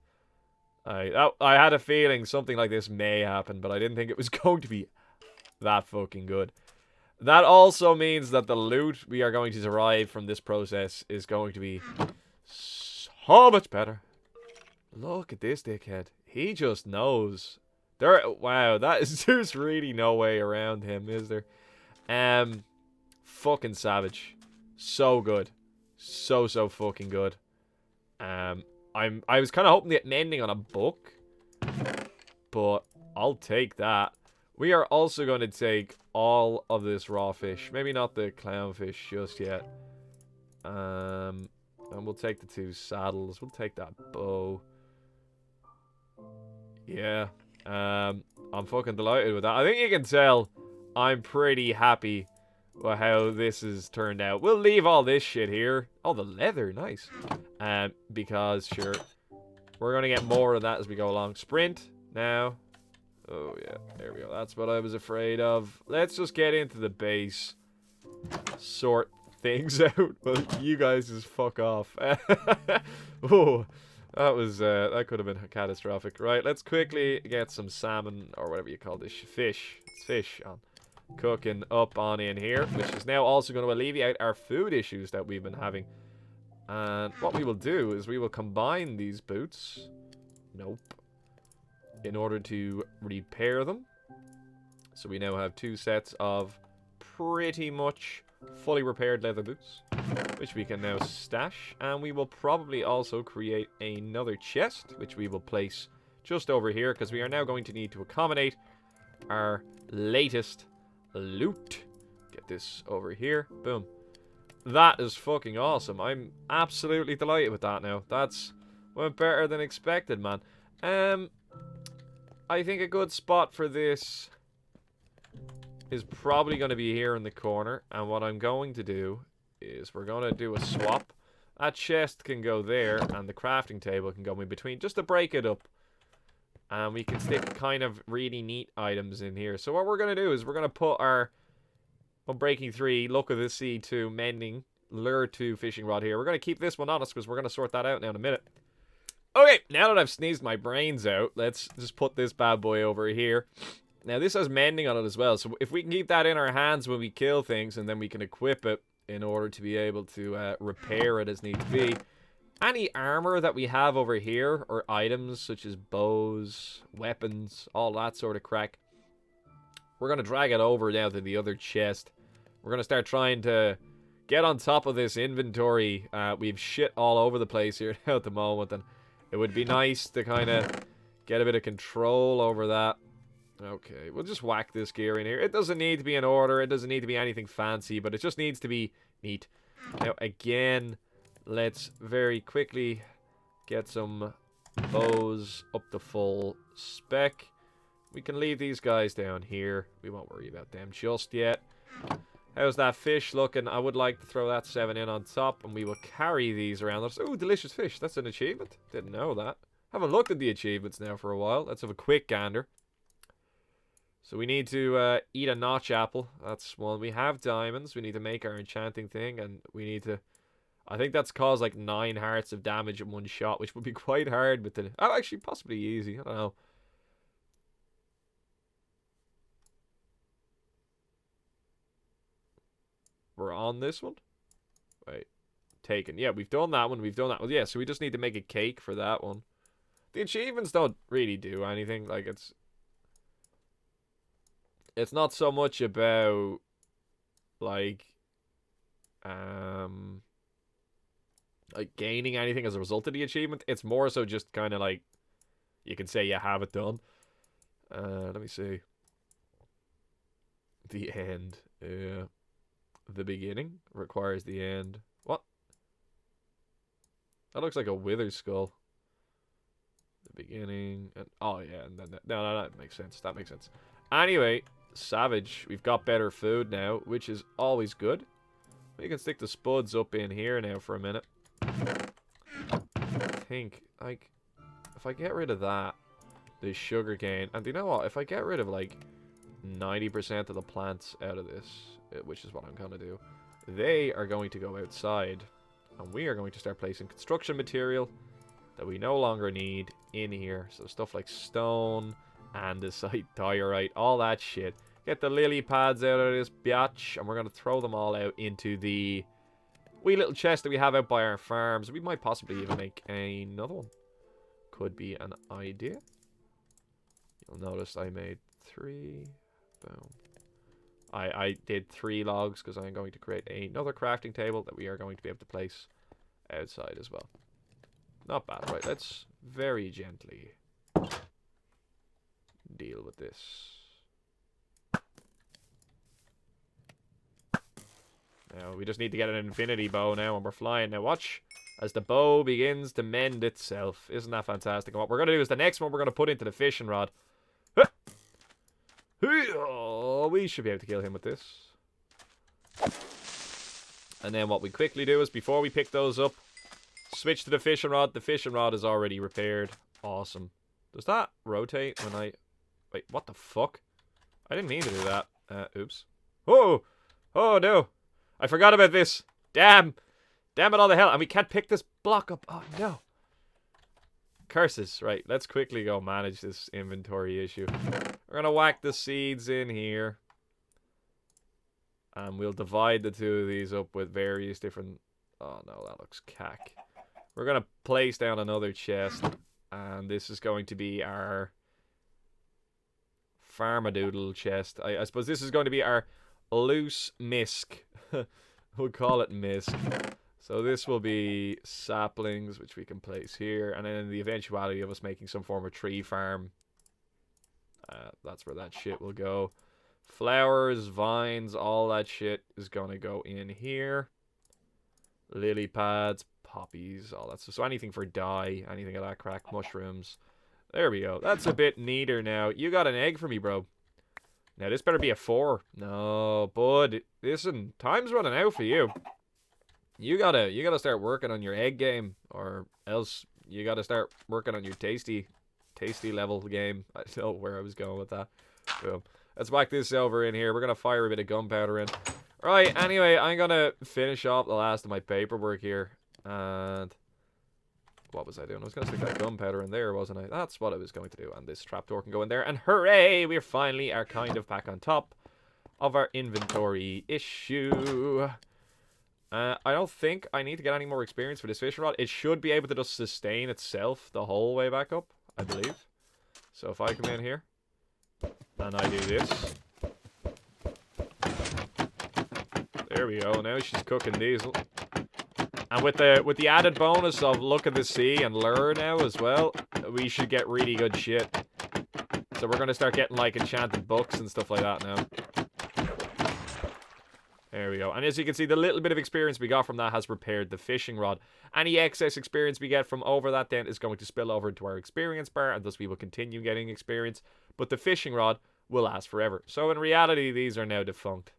I had a feeling something like this may happen, but I didn't think it was going to be that fucking good. That also means that the loot we are going to derive from this process is going to be so much better. Look at this dickhead. He just knows. Wow, there's really no way around him, is there? Fucking savage. So good. So fucking good. I was kind of hoping to get mending on a book, but I'll take that. We are also going to take all of this raw fish. Maybe not the clownfish just yet. And we'll take the 2 saddles. We'll take that bow. Yeah. I'm fucking delighted with that. I think you can tell I'm pretty happy with how this has turned out. We'll leave all this shit here. Oh, the leather. Nice. Because, sure, we're going to get more of that as we go along. Sprint now. Oh, yeah. There we go. That's what I was afraid of. Let's just get into the base. Sort things out. Well, you guys just fuck off. Oh, that was, that could have been catastrophic. Right, let's quickly get some salmon, or whatever you call this. Fish. It's fish on. Cooking up on in here, which is now also going to alleviate our food issues that we've been having. And what we will do is we will combine these boots. Nope. In order to repair them. So we now have 2 sets of pretty much fully repaired leather boots, which we can now stash. And we will probably also create another chest, which we will place just over here, because we are now going to need to accommodate our latest loot. Get this over here. Boom. That is fucking awesome. I'm absolutely delighted with that now. That's went better than expected, man. I think a good spot for this is probably going to be here in the corner. And what I'm going to do is we're going to do a swap. That chest can go there, and the crafting table can go in between, just to break it up. And we can stick kind of really neat items in here. So what we're going to do is we're going to put our Unbreaking 3, Luck of the Sea 2, Mending, Lure 2 fishing rod here. We're going to keep this one on us because we're going to sort that out now in a minute. Okay, now that I've sneezed my brains out, let's just put this bad boy over here. Now, this has mending on it as well, so if we can keep that in our hands when we kill things, and then we can equip it in order to be able to repair it as need to be. Any armor that we have over here, or items such as bows, weapons, all that sort of crack, we're going to drag it over now to the other chest. We're going to start trying to get on top of this inventory. We've shit all over the place here now at the moment, and it would be nice to kind of get a bit of control over that. Okay, we'll just whack this gear in here. It doesn't need to be in order. It doesn't need to be anything fancy, but it just needs to be neat. Now, again, let's very quickly get some bows up to full spec. We can leave these guys down here. We won't worry about them just yet. How's that fish looking? I would like to throw that 7 in on top, and we will carry these around us. Ooh, delicious fish. That's an achievement. Didn't know that. Haven't looked at the achievements now for a while. Let's have a quick gander. So we need to eat a notch apple. That's one. We have diamonds. We need to make our enchanting thing, and we need to... I think that's caused like 9 hearts of damage in one shot, which would be quite hard with the... Oh, actually, possibly easy. I don't know. We're on this one. Wait. Taken. Yeah, we've done that one. We've done that one. Yeah, so we just need to make a cake for that one. The achievements don't really do anything. Like, it's not so much about, like gaining anything as a result of the achievement. It's more so just kind of like, you can say you have it done. Let me see. The end. Yeah. The beginning requires the end. What? That looks like a wither skull. The beginning. And, oh, yeah. And then no, that makes sense. That makes sense. Anyway, Savage. We've got better food now, which is always good. We can stick the spuds up in here now for a minute. I think, like, if I get rid of that, the sugar cane, and you know what? If I get rid of, like, 90% of the plants out of this, which is what I'm going to do, they are going to go outside, and we are going to start placing construction material that we no longer need in here. So stuff like stone, andesite, diorite, all that shit. Get the lily pads out of this biatch, and we're going to throw them all out into the wee little chest that we have out by our farms. We might possibly even make another one. Could be an idea. You'll notice I made 3. Boom. I did 3 logs because I'm going to create another crafting table that we are going to be able to place outside as well. Not bad, right? Let's very gently deal with this. Now, we just need to get an infinity bow now and we're flying. Now, watch as the bow begins to mend itself. Isn't that fantastic? And what we're going to do is the next one we're going to put into the fishing rod. Oh, we should be able to kill him with this. And then what we quickly do is, before we pick those up, switch to the fishing rod. The fishing rod is already repaired. Awesome. Does that rotate when I... Wait, what the fuck? I didn't mean to do that. Oops. Oh! Oh, no. I forgot about this. Damn. Damn it all the hell. And we can't pick this block up. Oh, no. Curses. Right, let's quickly go manage this inventory issue. We're going to whack the seeds in here. And we'll divide the two of these up with various different... Oh, no, that looks cack. We're going to place down another chest. And this is going to be our... Farmadoodle chest. I suppose this is going to be our loose misc. We'll call it misc. So this will be saplings, which we can place here. And then in the eventuality of us making some form of tree farm, that's where that shit will go. Flowers, vines, all that shit is going to go in here. Lily pads, poppies, all that stuff. So anything for dye, anything of that crack, mushrooms. There we go. That's a bit neater now. You got an egg for me, bro. Now this better be a 4. No, bud. Listen, time's running out for you. You gotta start working on your egg game, or else you gotta start working on your tasty level game. I don't know where I was going with that. Boom. Let's whack this over in here. We're gonna fire a bit of gunpowder in. Right, anyway, I'm gonna finish off the last of my paperwork here. And what was I doing? I was gonna stick that gunpowder in there, wasn't I? That's what I was going to do. And this trapdoor can go in there. And hooray! We finally are kind of back on top of our inventory issue. I don't think I need to get any more experience for this fishing rod. It should be able to just sustain itself the whole way back up, I believe. So if I come in here and I do this, there we go. Now she's cooking diesel, and with the added bonus of look at the sea and lure now as well, we should get really good shit. So we're gonna start getting like enchanted books and stuff like that now. There we go. And as you can see, the little bit of experience we got from that has repaired the fishing rod. Any excess experience we get from over that then is going to spill over into our experience bar, and thus we will continue getting experience. But the fishing rod will last forever. So in reality, these are now defunct.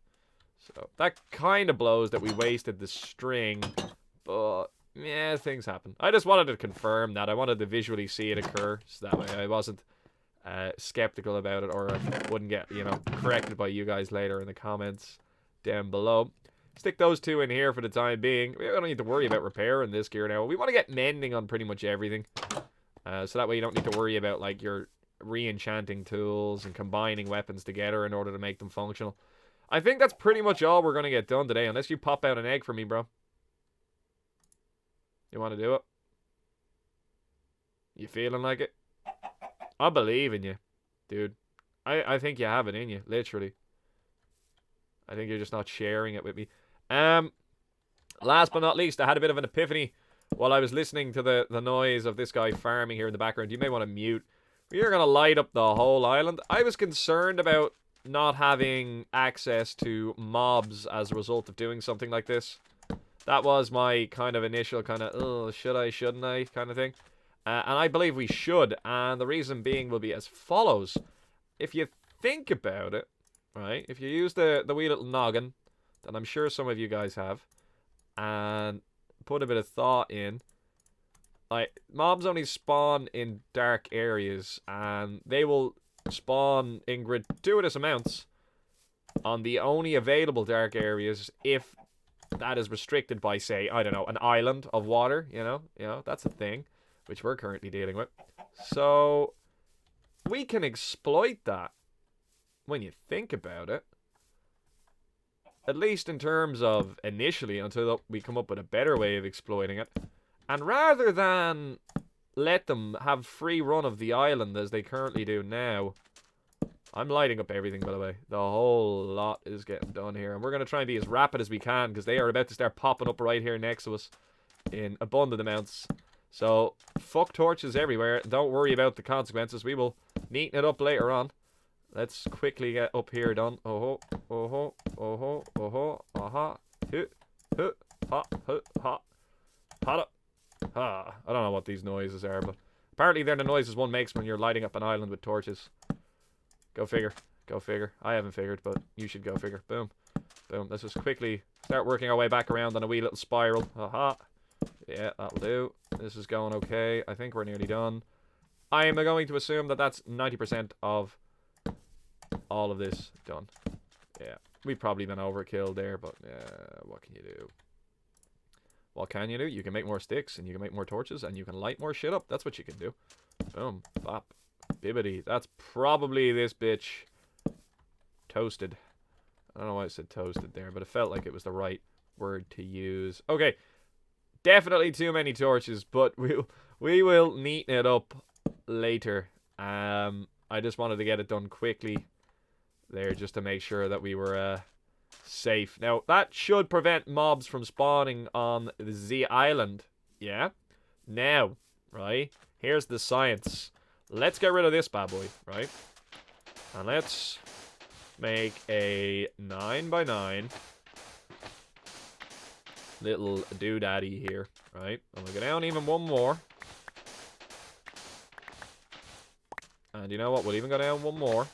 So that kind of blows that we wasted the string. But, yeah, things happen. I just wanted to confirm that. I wanted to visually see it occur, so that way I wasn't skeptical about it, or I wouldn't get, you know, corrected by you guys later in the comments down below. Stick those two in here for the time being. We don't need to worry about repairing this gear now. We want to get mending on pretty much everything. So that way you don't need to worry about like your re-enchanting tools and combining weapons together in order to make them functional. I think that's pretty much all we're going to get done today, unless you pop out an egg for me, bro. You want to do it? You feeling like it? I believe in you, dude. I think you have it in you, literally. I think you're just not sharing it with me. Last but not least, I had a bit of an epiphany while I was listening to the noise of this guy farming here in the background. You may want to mute. We are going to light up the whole island. I was concerned about not having access to mobs as a result of doing something like this. That was my kind of initial kind of, oh, should I, shouldn't I kind of thing. And I believe we should. And the reason being will be as follows. If you think about it, right, if you use the wee little noggin that I'm sure some of you guys have, and put a bit of thought in, like, mobs only spawn in dark areas, and they will spawn in gratuitous amounts on the only available dark areas if that is restricted by, say, I don't know, an island of water, you know, that's a thing, which we're currently dealing with. So we can exploit that when you think about it. At least in terms of initially, until we come up with a better way of exploiting it. And rather than let them have free run of the island as they currently do now, I'm lighting up everything, by the way. The whole lot is getting done here. And we're going to try and be as rapid as we can, because they are about to start popping up right here next to us in abundant amounts. So, fuck torches everywhere. Don't worry about the consequences. We will neaten it up later on. Let's quickly get up here done. Oh ho, oh ho, oh ho, oh ho, aha, hut, hut, ha, hut, ha, ha, ha. I don't know what these noises are, but apparently they're the noises one makes when you're lighting up an island with torches. Go figure. Go figure. I haven't figured, but you should go figure. Boom. Boom. Let's just quickly start working our way back around on a wee little spiral. Aha. Yeah, that'll do. This is going okay. I think we're nearly done. I am going to assume that that's 90% of all of this done. Yeah. We've probably been overkill there, but what can you do? What can you do? You can make more sticks, and you can make more torches, and you can light more shit up. That's what you can do. Boom. Bop. Bibbity. That's probably this bitch toasted. I don't know why I said toasted there, but it felt like it was the right word to use. Okay. Definitely too many torches, but we will neaten it up later. I just wanted to get it done quickly there just to make sure that we were safe. Now, that should prevent mobs from spawning on the island. Yeah? Now, right? Here's the science. Let's get rid of this bad boy, right? And let's make a 9x9 little doodaddy here, right? I'm gonna go down even one more. And you know what? We'll even go down one more.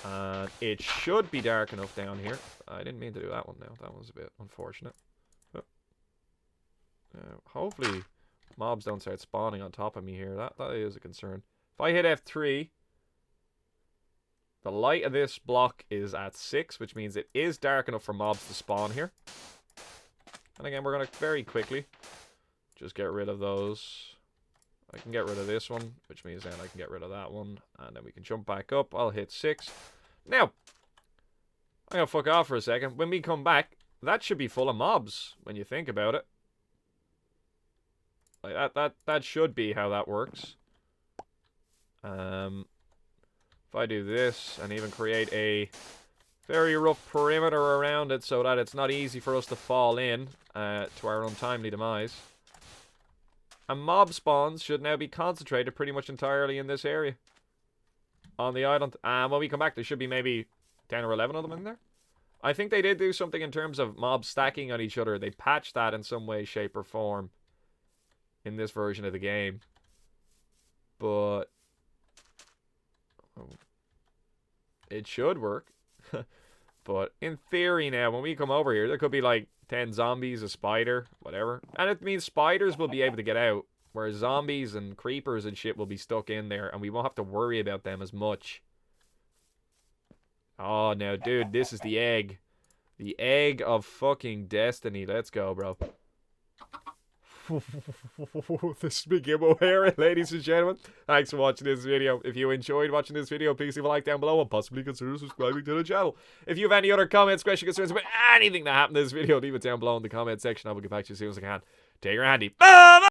And it should be dark enough down here. I didn't mean to do that one now. That was a bit unfortunate. Hopefully mobs don't start spawning on top of me here. That is a concern. If I hit F3, the light of this block is at 6, which means it is dark enough for mobs to spawn here. And again, we're going to very quickly just get rid of those. I can get rid of this one, which means then I can get rid of that one. And then we can jump back up. I'll hit 6. Now, I'm going to fuck off for a second. When we come back, that should be full of mobs when you think about it. Like that should be how that works. If I do this and even create a very rough perimeter around it so that it's not easy for us to fall in to our untimely demise. And mob spawns should now be concentrated pretty much entirely in this area on the island. And when we come back, there should be maybe 10 or 11 of them in there. I think they did do something in terms of mobs stacking on each other. They patched that in some way, shape, or form in this version of the game. But it should work. But in theory now, when we come over here, there could be like 10 zombies, a spider, whatever. And it means spiders will be able to get out, whereas zombies and creepers and shit will be stuck in there, and we won't have to worry about them as much. Oh, now, dude, this is the egg. The egg of fucking destiny. Let's go, bro. This is me, Gibboeire, ladies and gentlemen. Thanks for watching this video. If you enjoyed watching this video, please leave a like down below and possibly consider subscribing to the channel. If you have any other comments, questions, concerns about anything that happened in this video, leave it down below in the comment section. I will get back to you as soon as I can. Take your handy. Bye!